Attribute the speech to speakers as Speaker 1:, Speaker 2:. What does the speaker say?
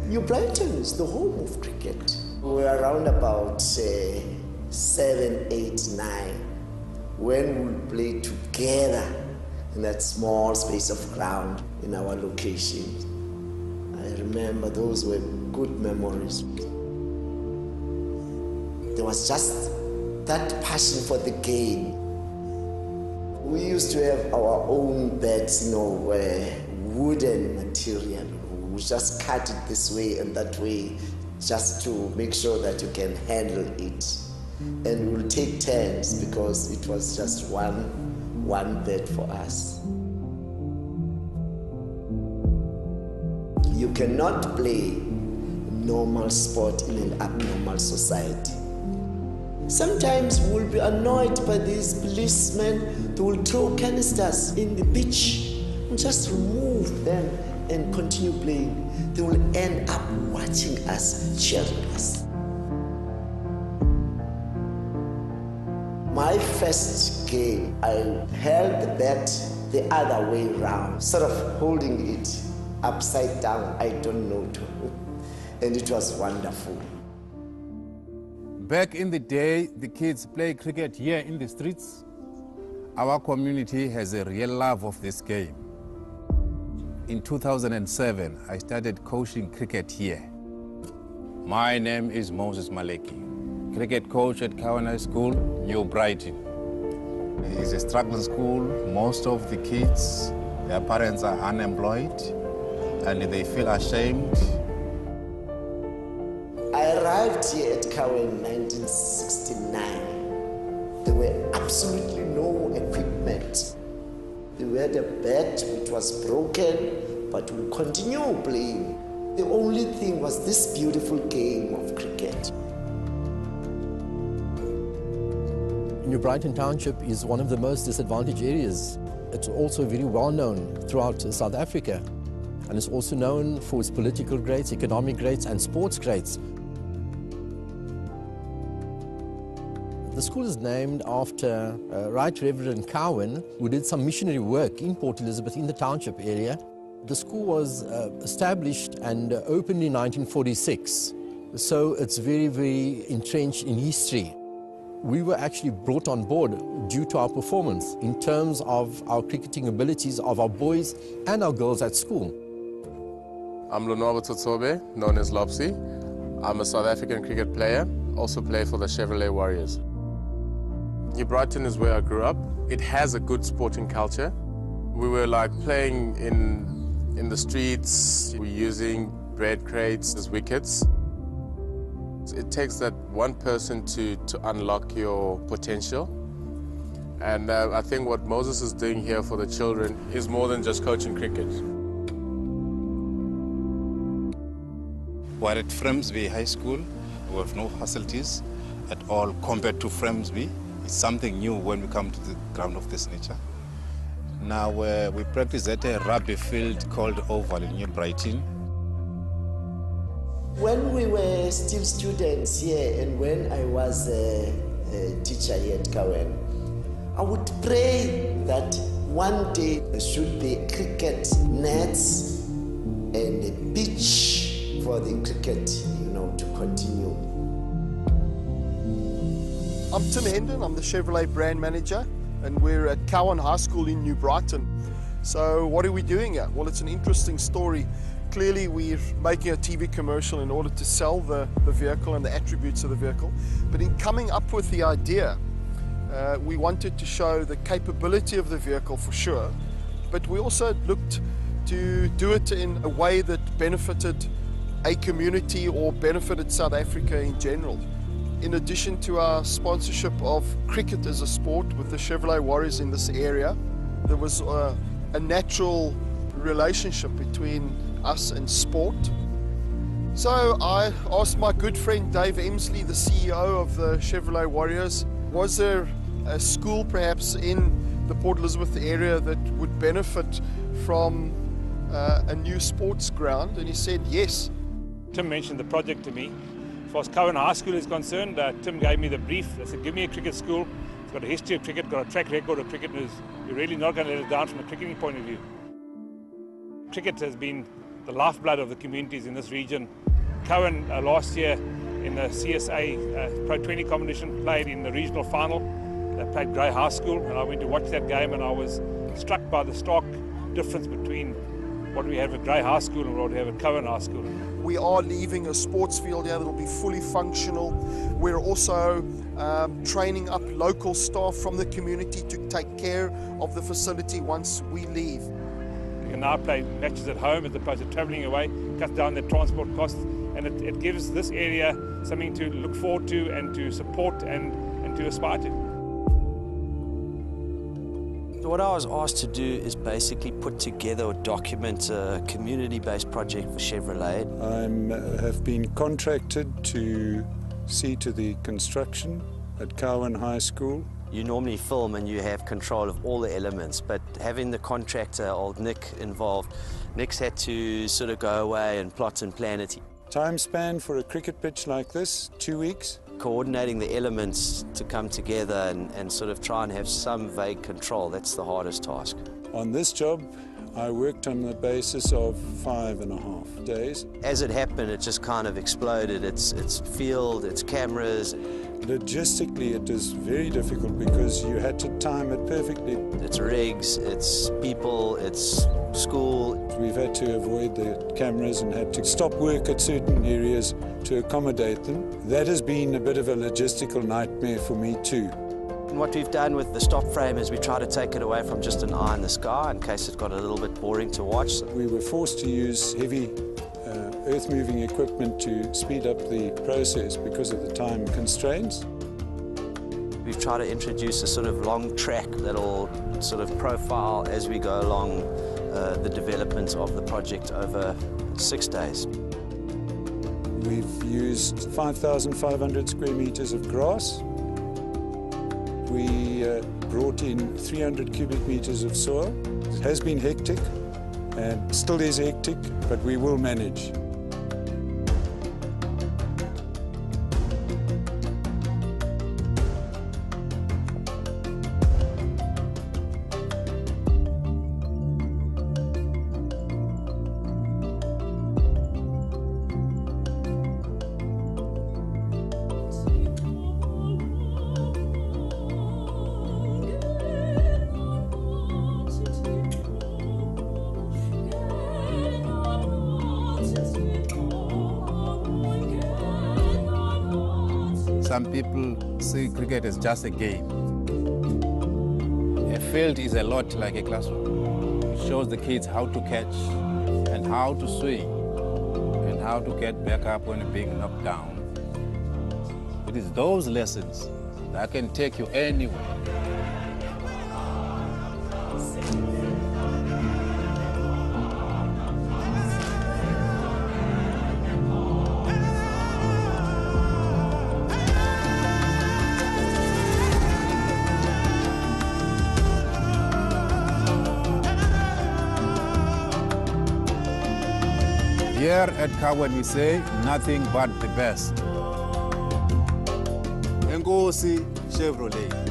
Speaker 1: New Brighton is the home of cricket. We're around about 7, 8, 9 when we play together in that small space of ground in our location. I remember those were good memories. There was just that passion for the game. We used to have our own beds, wooden material. We just cut it this way and that way just to make sure that you can handle it. And we'll take turns because it was just one bed for us. You cannot play normal sport in an abnormal society. Sometimes we'll be annoyed by these policemen. They will throw canisters in the beach and just remove them and continue playing. They will end up watching us, cheering us. My first game, I held the bat the other way around, sort of holding it upside down, I don't know. And it was wonderful.
Speaker 2: Back in the day, the kids play cricket here in the streets. Our community has a real love of this game. In 2007, I started coaching cricket here. My name is Moses Maleki, cricket coach at Cowan High School, New Brighton. It's a struggling school. Most of the kids, their parents are unemployed and they feel ashamed.
Speaker 1: I arrived here at Cowan in 1969. There were absolutely no equipment. We had a bat which was broken, but we continued playing. The only thing was this beautiful game of cricket.
Speaker 3: New Brighton Township is one of the most disadvantaged areas. It's also very well known throughout South Africa, and it's also known for its political greats, economic greats, and sports greats. The school is named after Right Reverend Cowan, who did some missionary work in Port Elizabeth in the township area. The school was established and opened in 1946, so it's very, very entrenched in history. We were actually brought on board due to our performance in terms of our cricketing abilities of our boys and our girls at school.
Speaker 4: I'm Lonwabo Tsotsobe, known as Lopsy. I'm a South African cricket player, also play for the Chevrolet Warriors. New Brighton is where I grew up. It has a good sporting culture. We were like playing in the streets, we're using bread crates as wickets. It takes that one person to unlock your potential. And I think what Moses is doing here for the children is more than just coaching cricket.
Speaker 2: We're at Framsby High School. We have no facilities at all compared to Framsby. It's something new when we come to the ground of this nature. Now we practice at a rugby field called Oval in New Brighton.
Speaker 1: When we were still students here and when I was a teacher here at Cowan, I would pray that one day there should be cricket nets and a pitch for the cricket, to continue.
Speaker 5: I'm Tim Hendon, I'm the Chevrolet brand manager, and we're at Cowan High School in New Brighton. So what are we doing here? Well, it's an interesting story. Clearly we're making a TV commercial in order to sell the vehicle and the attributes of the vehicle. But in coming up with the idea, we wanted to show the capability of the vehicle for sure, but we also looked to do it in a way that benefited a community or benefited South Africa in general. In addition to our sponsorship of cricket as a sport with the Chevrolet Warriors in this area, there was a natural relationship between us and sport. So I asked my good friend Dave Emsley, the CEO of the Chevrolet Warriors, was there a school perhaps in the Port Elizabeth area that would benefit from a new sports ground? And he said yes.
Speaker 6: Tim mentioned the project to me. As far as Cowan High School is concerned, Tim gave me the brief. I said, give me a cricket school. It's got a history of cricket, got a track record of cricket. You're really not going to let it down from a cricketing point of view. Cricket has been the lifeblood of the communities in this region. Cowan last year in the CSA Pro 20 competition played in the regional final. They played Grey High School, and I went to watch that game, and I was struck by the stark difference between what we have at Grey High School and what we have at Cowan High School.
Speaker 5: We are leaving a sports field here that will be fully functional. We're also training up local staff from the community to take care of the facility once we leave.
Speaker 6: You can now play matches at home as opposed to travelling away, cut down their transport costs, and it gives this area something to look forward to and to support and to aspire to.
Speaker 7: What I was asked to do is basically put together or document a community-based project for Chevrolet.
Speaker 8: I have been contracted to see to the construction at Cowan High School.
Speaker 7: You normally film and you have control of all the elements, but having the contractor, old Nick, involved, Nick's had to sort of go away and plot and plan it.
Speaker 8: Time span for a cricket pitch like this, 2 weeks.
Speaker 7: Coordinating the elements to come together and sort of try and have some vague control, that's the hardest task.
Speaker 8: On this job, I worked on the basis of 5.5 days.
Speaker 7: As it happened, it just kind of exploded. It's field, it's cameras.
Speaker 8: Logistically, it is very difficult because you had to time it perfectly.
Speaker 7: It's rigs, it's people, it's school.
Speaker 8: We've had to avoid the cameras and had to stop work at certain areas to accommodate them. That has been a bit of a logistical nightmare for me too.
Speaker 7: And what we've done with the stop frame is we try to take it away from just an eye in the sky in case it got a little bit boring to watch.
Speaker 8: We were forced to use heavy earth-moving equipment to speed up the process because of the time constraints.
Speaker 7: We've tried to introduce a sort of long track that'll sort of profile as we go along the development of the project over 6 days.
Speaker 8: We've used 5,500 square meters of grass. We brought in 300 cubic meters of soil. It has been hectic and still is hectic, but we will manage.
Speaker 2: Some people see cricket as just a game. A field is a lot like a classroom. It shows the kids how to catch and how to swing and how to get back up when you're being knocked down. It is those lessons that can take you anywhere. Here at Cowan, we say nothing but the best.
Speaker 9: Enkosi Chevrolet.